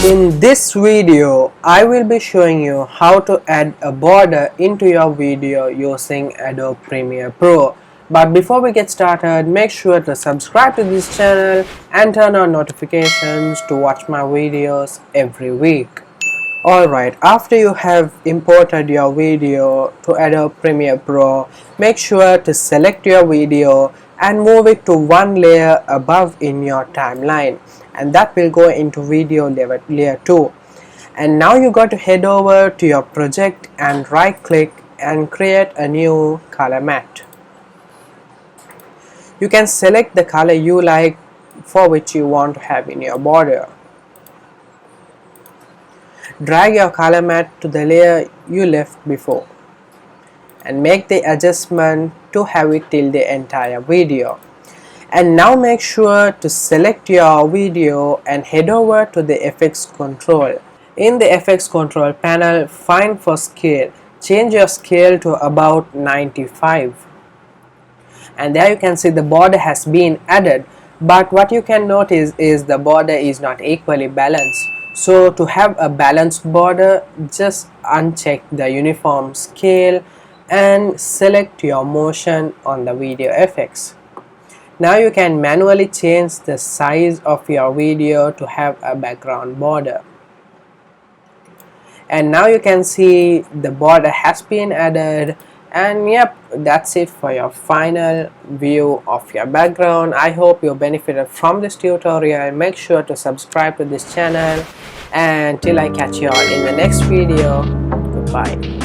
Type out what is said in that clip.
In this video, I will be showing you how to add a border into your video using Adobe Premiere Pro. But before we get started, make sure to subscribe to this channel and turn on notifications to watch my videos every week. Alright, after you have imported your video to Adobe Premiere Pro, make sure to select your video and move it to one layer above in your timeline, and that will go into video layer 2. And now you got to head over to your project and right click and create a new color matte. You can select the color you like for which you want to have in your border. Drag your color matte to the layer you left before and make the adjustment to have it till the entire video. And now make sure to select your video and head over to the FX control. In the FX control panel, find for scale. Change your scale to about 95. And there you can see the border has been added, but what you can notice is the border is not equally balanced. So to have a balanced border, just uncheck the uniform scale and select your motion on the video effects. Now you can manually change the size of your video to have a background border. And now you can see the border has been added, and yep, that's it for your final view of your background. I hope you benefited from this tutorial. Make sure to subscribe to this channel, and till I catch you all in the next video, goodbye.